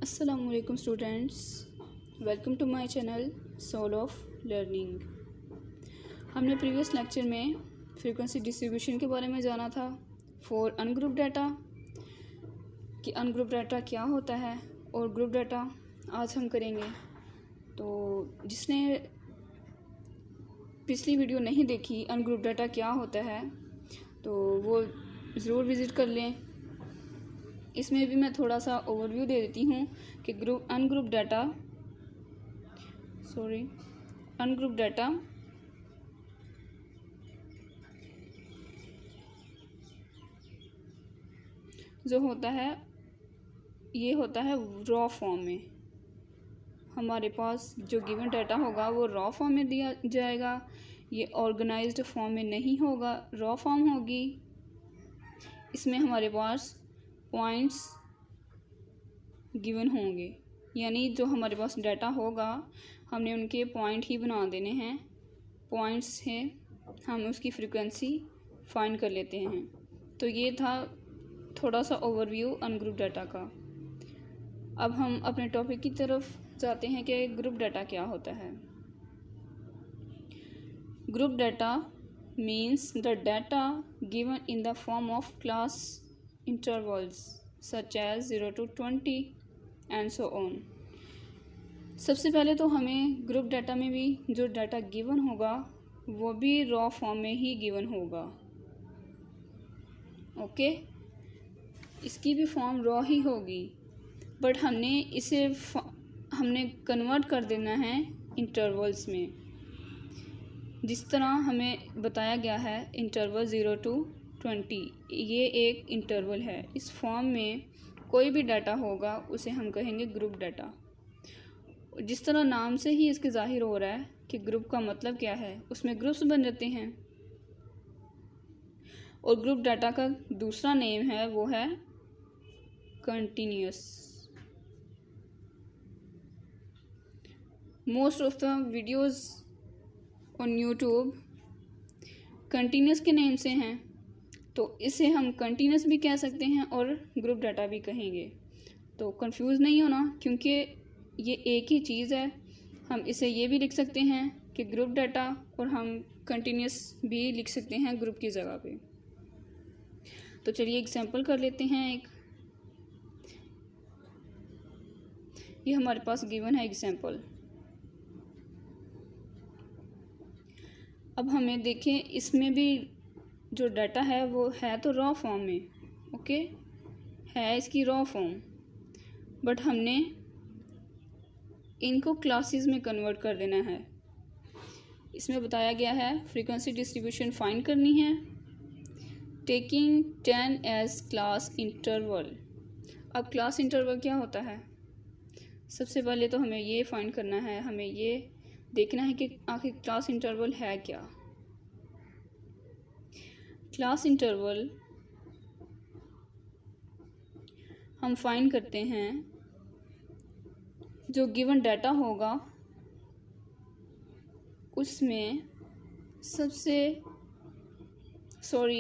Assalamualaikum students, welcome to my channel Soul of Learning. हमने previous lecture में frequency distribution के बारे में जाना था फॉर अनग्रुप डाटा कि अनग्रुप डाटा क्या होता है और ग्रुप डाटा आज हम करेंगे। तो जिसने पिछली वीडियो नहीं देखी अनग्रुप डाटा क्या होता है तो वो ज़रूर विज़िट कर लें। इसमें भी मैं थोड़ा सा ओवरव्यू दे देती हूँ कि अनग्रुप डाटा जो होता है ये होता है रॉ फॉर्म में। हमारे पास जो गिवन डाटा होगा वो रॉ फॉर्म में दिया जाएगा, ये ऑर्गेनाइज्ड फॉर्म में नहीं होगा, रॉ फॉर्म होगी। इसमें हमारे पास पॉइंट्स गिवन होंगे, यानी जो हमारे पास डाटा होगा हमने उनके पॉइंट ही बना देने हैं। पॉइंट्स से हम उसकी फ्रीक्वेंसी फाइंड कर लेते हैं। तो ये था थोड़ा सा ओवरव्यू अनग्रुप डाटा का। अब हम अपने टॉपिक की तरफ जाते हैं कि ग्रुप डाटा क्या होता है। Group data means the data given in the form of class intervals such as 0 to 20 and so on। सबसे पहले तो हमें ग्रुप डाटा में भी जो डाटा गिवन होगा वो भी रॉ फॉर्म में ही गिवन होगा। ओके, इसकी भी फॉर्म रॉ ही होगी, बट हमने कन्वर्ट कर देना है इंटरवल्स में। जिस तरह हमें बताया गया है इंटरवल 0 to 20, ये एक इंटरवल है। इस फॉर्म में कोई भी डाटा होगा उसे हम कहेंगे ग्रुप डाटा। जिस तरह नाम से ही इसके ज़ाहिर हो रहा है कि ग्रुप का मतलब क्या है, उसमें ग्रुप्स बन जाते हैं। और ग्रुप डाटा का दूसरा नेम है वो है continuous. Most of the videos on YouTube continuous के नेम से हैं, तो इसे हम कंटिन्यूअस भी कह सकते हैं और ग्रुप डाटा भी कहेंगे। तो कंफ्यूज नहीं होना, क्योंकि ये एक ही चीज़ है। हम इसे ये भी लिख सकते हैं कि ग्रुप डाटा, और हम कंटिन्यूअस भी लिख सकते हैं ग्रुप की जगह पे। तो चलिए एग्जांपल कर लेते हैं एक। ये हमारे पास गिवन है एग्जांपल। अब हमें देखें, इसमें भी जो डाटा है वो है तो रॉ फॉर्म में, ओके, है इसकी रॉ फॉर्म, बट हमने इनको क्लासेस में कन्वर्ट कर देना है। इसमें बताया गया है फ्रीक्वेंसी डिस्ट्रीब्यूशन फाइंड करनी है टेकिंग 10 एज क्लास इंटरवल। अब क्लास इंटरवल क्या होता है? सबसे पहले तो हमें ये फाइंड करना है, हमें ये देखना है कि आखिर क्लास इंटरवल है क्या। क्लास इंटरवल हम फाइंड करते हैं जो गिवन डाटा होगा उसमें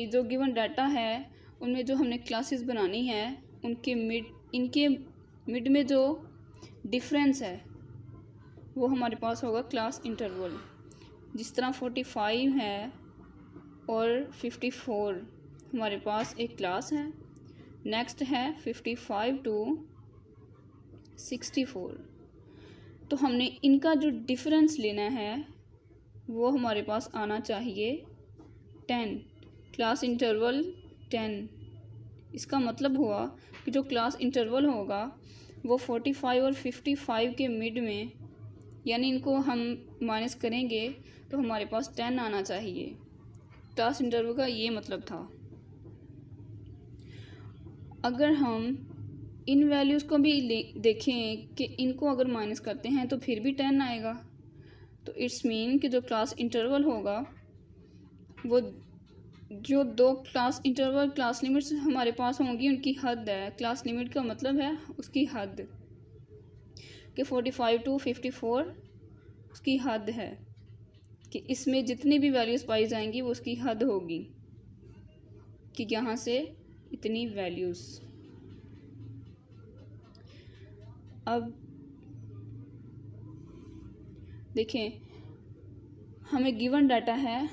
जो गिवन डाटा है उनमें जो हमने क्लासेस बनानी है इनके मिड में जो डिफरेंस है वो हमारे पास होगा क्लास इंटरवल। जिस तरह 45 है और 54 हमारे पास एक क्लास है। नेक्स्ट है 55 to 64। तो हमने इनका जो डिफरेंस लेना है वो हमारे पास आना चाहिए 10, क्लास इंटरवल 10। इसका मतलब हुआ कि जो क्लास इंटरवल होगा वो 45 और 55 के मिड में, यानी इनको हम माइनस करेंगे तो हमारे पास 10 आना चाहिए। क्लास इंटरवल का ये मतलब था। अगर हम इन वैल्यूज़ को भी देखें कि इनको अगर माइनस करते हैं तो फिर भी 10 आएगा। तो इट्स मीन कि जो क्लास इंटरवल होगा वो जो दो क्लास इंटरवल क्लास लिमिट्स हमारे पास होंगी उनकी हद है। क्लास लिमिट का मतलब है उसकी हद, कि 45 to 54 उसकी हद है कि इसमें जितनी भी वैल्यूज़ पाई जाएंगी वो उसकी हद होगी कि यहाँ से इतनी वैल्यूज़। अब देखें, हमें गिवन डाटा है,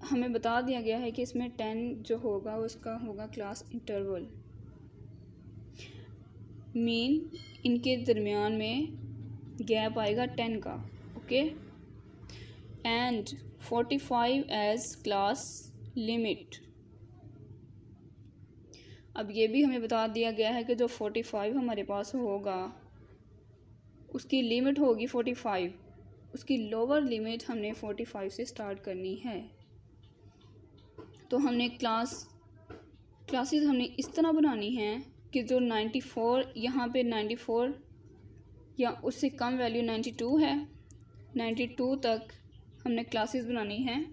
हमें बता दिया गया है कि इसमें 10 जो होगा उसका होगा क्लास इंटरवल। मीन इनके दरमियान में गैप आएगा 10 का। Okay, and 45 as class limit. अब ये भी हमें बता दिया गया है कि जो 45 हमारे पास होगा उसकी लिमिट होगी 45, उसकी लोअर लिमिट हमने 45 से स्टार्ट करनी है। तो हमने क्लासेस हमने इस तरह बनानी है कि जो 94 यहाँ पे 94 या उससे कम वैल्यू 92 है, 92 तक हमने क्लासेस बनानी है,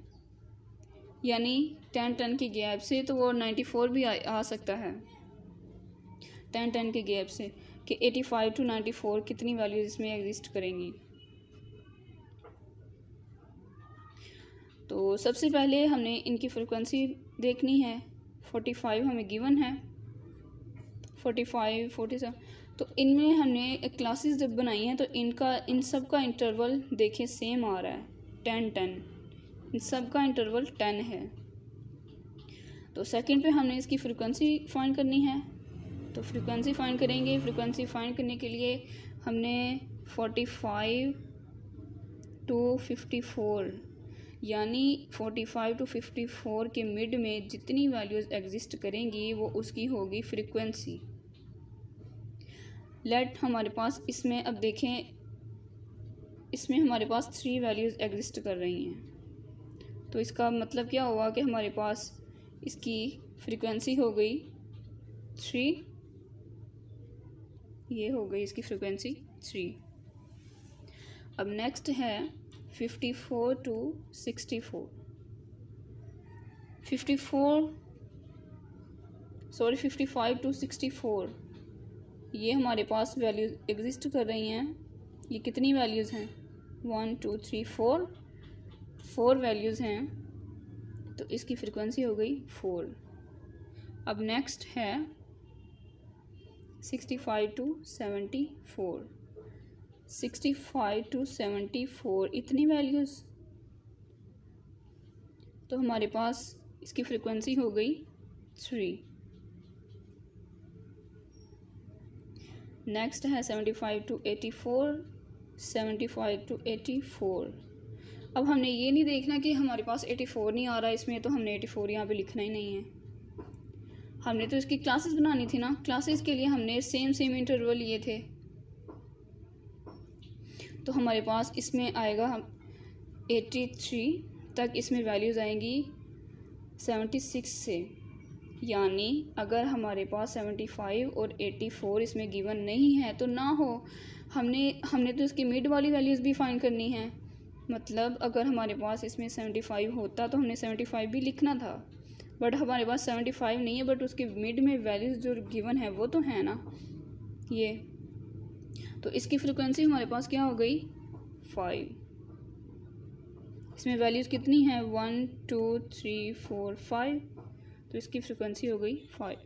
यानी 10 के गैप से। तो वो 94 भी आ सकता है 10 के गैप से, कि 85 to 94 कितनी वैल्यूज इसमें एग्जिस्ट करेंगी। तो सबसे पहले हमने इनकी फ्रिक्वेंसी देखनी है। 45 हमें गिवन है, 45, 47। तो इनमें हमने क्लासेस जब बनाई हैं तो इन सब का इंटरवल देखिए सेम आ रहा है, 10, इन सब का इंटरवल 10 है। तो सेकंड पे हमने इसकी फ्रिक्वेंसी फाइंड करनी है। तो फ्रिक्वेंसी फाइंड करेंगे। फ्रिक्वेंसी फाइंड करने के लिए हमने 45 to 54 यानी 45 to 54 के मिड में जितनी वैल्यूज़ एग्जिस्ट करेंगी वो उसकी होगी फ्रिक्वेंसी। लेट हमारे पास इसमें अब देखें, इसमें हमारे पास 3 वैल्यूज़ एग्जिस्ट कर रही हैं। तो इसका मतलब क्या हुआ कि हमारे पास इसकी फ्रिक्वेंसी हो गई 3, ये हो गई इसकी फ्रिक्वेंसी 3। अब नेक्स्ट है 54 to 64। 55 to 64 ये हमारे पास वैल्यूज़ एग्जिस्ट कर रही हैं। ये कितनी वैल्यूज़ हैं? 1 2 3 4 वैल्यूज़ हैं। तो इसकी फ्रिक्वेंसी हो गई 4। अब नेक्स्ट है 65 to 74। 65 to 74 इतनी वैल्यूज़, तो हमारे पास इसकी फ्रिक्वेंसी हो गई 3। नेक्स्ट है 75 to 84। 75 to 84। अब हमने ये नहीं देखना कि हमारे पास 84 नहीं आ रहा इसमें, तो हमने 84 यहाँ पे लिखना ही नहीं है। हमने तो इसकी क्लासेस बनानी थी ना। क्लासेस के लिए हमने सेम इंटरवल लिए थे। तो हमारे पास इसमें आएगा 83 तक इसमें वैल्यूज़ आएंगी 76 से। यानी अगर हमारे पास 75 और 84 इसमें गिवन नहीं है तो ना हो, हमने तो इसकी मिड वाली वैल्यूज़ भी फाइंड करनी है। मतलब अगर हमारे पास इसमें 75 होता तो हमने 75 भी लिखना था, बट हमारे पास 75 नहीं है, बट उसके मिड में वैल्यूज़ जो गिवन है वो तो है ना ये। तो इसकी फ्रिक्वेंसी हमारे पास क्या हो गई 5। इसमें वैल्यूज़ कितनी हैं 1 2 3 4 5, तो इसकी फ्रिक्वेंसी हो गई 5।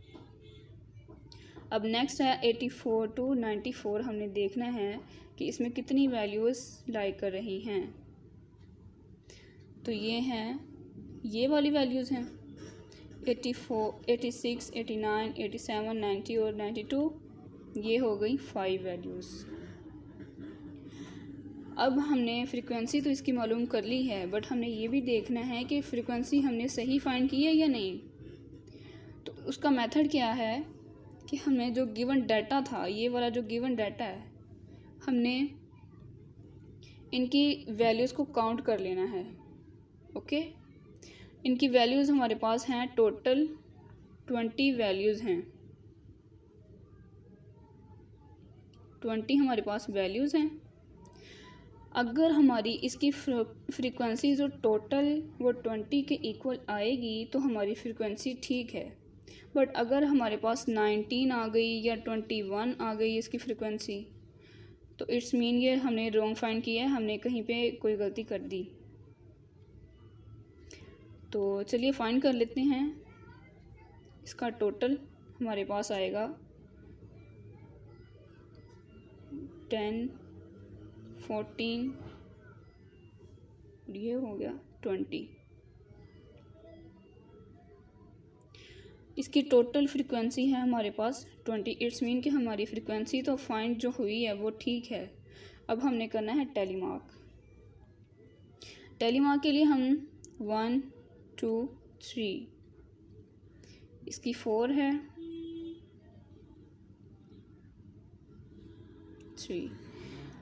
अब नेक्स्ट है 84 to 94। हमने देखना है कि इसमें कितनी वैल्यूज़ लाई कर रही हैं। तो ये हैं, ये वाली वैल्यूज़ हैं 84 86 89 87 90 और 92। ये हो गई 5 वैल्यूज़। अब हमने फ्रीक्वेंसी तो इसकी मालूम कर ली है, बट हमने ये भी देखना है कि फ्रीक्वेंसी हमने सही फाइंड की है या नहीं। तो उसका मेथड क्या है कि हमें जो गिवन डाटा था, ये वाला जो गिवन डाटा है, हमने इनकी वैल्यूज़ को काउंट कर लेना है। ओके, इनकी वैल्यूज़ हमारे पास हैं टोटल 20 वैल्यूज़ हैं। 20 हमारे पास वैल्यूज़ हैं। अगर हमारी इसकी फ्रीक्वेंसी जो टोटल वो 20 के इक्वल आएगी तो हमारी फ्रीक्वेंसी ठीक है। बट अगर हमारे पास 19 आ गई या 21 आ गई इसकी फ्रीक्वेंसी, तो इट्स मीन ये हमने रॉन्ग फाइंड किया है, हमने कहीं पे कोई गलती कर दी। तो चलिए फाइंड कर लेते हैं। इसका टोटल हमारे पास आएगा 10, 14, ये हो गया 20। इसकी टोटल फ्रीक्वेंसी है हमारे पास 20। इट्स मीन कि हमारी फ्रीक्वेंसी तो फाइंड जो हुई है वो ठीक है। अब हमने करना है टेलीमार्क। टेलीमार्क के लिए हम 1, 2, 3, इसकी 4 है, 3।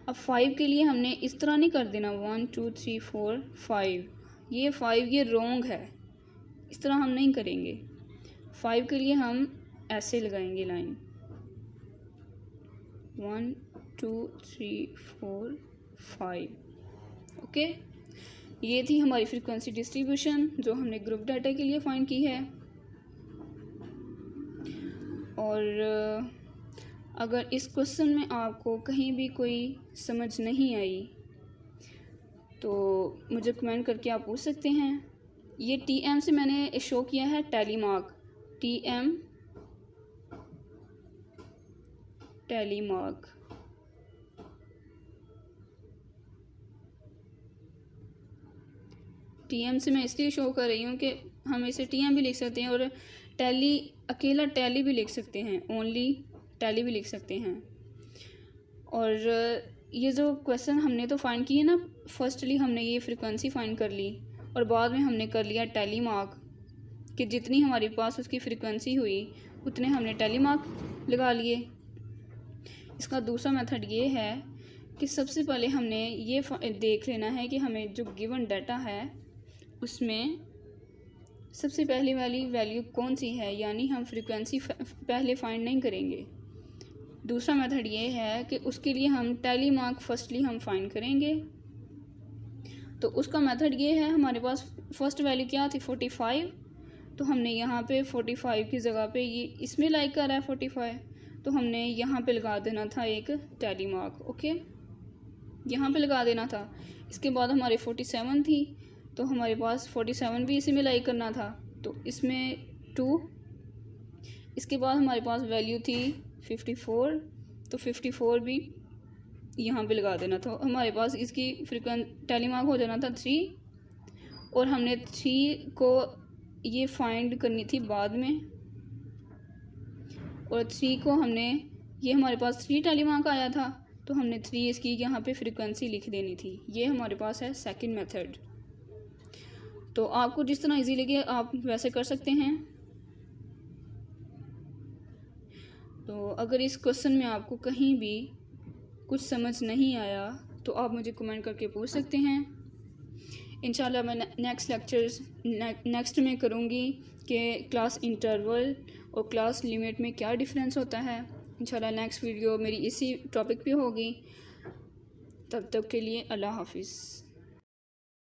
अब 5 के लिए हमने इस तरह नहीं कर देना 1, 2, 3, 4, 5। ये 5 ये रॉन्ग है, इस तरह हम नहीं करेंगे। 5 के लिए हम ऐसे लगाएंगे लाइन 1, 2, 3, 4, 5। ओके, ये थी हमारी फ्रीक्वेंसी डिस्ट्रीब्यूशन जो हमने ग्रुप डाटा के लिए फाइंड की है। और अगर इस क्वेश्चन में आपको कहीं भी कोई समझ नहीं आई तो मुझे कमेंट करके आप पूछ सकते हैं। ये TM से मैंने शो किया है टेलीमार्क, TM टेलीमार्क। TM से मैं इसलिए शो कर रही हूँ कि हम इसे TM भी लिख सकते हैं और टैली अकेला टैली भी लिख सकते हैं, ओनली टैली भी लिख सकते हैं। और ये जो क्वेश्चन हमने तो फाइंड किए ना, फर्स्टली हमने ये फ्रीक्वेंसी फाइंड कर ली और बाद में हमने कर लिया टेलीमार्क कि जितनी हमारे पास उसकी फ्रीक्वेंसी हुई उतने हमने टेलीमार्क लगा लिए। इसका दूसरा मेथड ये है कि सबसे पहले हमने ये देख लेना है कि हमें जो गिवन डाटा है उसमें सबसे पहले वाली वैल्यू कौन सी है, यानी हम फ्रीक्वेंसी पहले फाइंड नहीं करेंगे। दूसरा मेथड ये है कि उसके लिए हम टेलीमार्क फर्स्टली हम फाइंड करेंगे। तो उसका मेथड ये है, हमारे पास फर्स्ट वैल्यू क्या थी 45, तो हमने यहाँ पे 45 की जगह पे ये इसमें लाइक कर रहा है 45, तो हमने यहाँ पे लगा देना था एक टेलीमार्क। ओके, यहाँ पे लगा देना था। इसके बाद हमारी 47 थी तो हमारे पास 47 भी इसी में लाइक करना था, तो इसमें 2। इसके बाद हमारे पास वैल्यू थी 54, तो 54 भी यहाँ पे लगा देना था। हमारे पास इसकी टेलीमार्क हो जाना था 3, और हमने 3 को ये फाइंड करनी थी बाद में, और 3 को हमने ये हमारे पास 3 टेलीमार्क आया था तो हमने 3 इसकी यहाँ पे फ्रीक्वेंसी लिख देनी थी। ये हमारे पास है सेकंड मेथड। तो आपको जिस तरह इजी लगे आप वैसे कर सकते हैं। तो अगर इस क्वेश्चन में आपको कहीं भी कुछ समझ नहीं आया तो आप मुझे कमेंट करके पूछ सकते हैं। इंशाल्लाह मैं नेक्स्ट में करूँगी कि क्लास इंटरवल और क्लास लिमिट में क्या डिफरेंस होता है। इंशाल्लाह नेक्स्ट वीडियो मेरी इसी टॉपिक पे होगी। तब तक के लिए अल्लाह हाफिज़।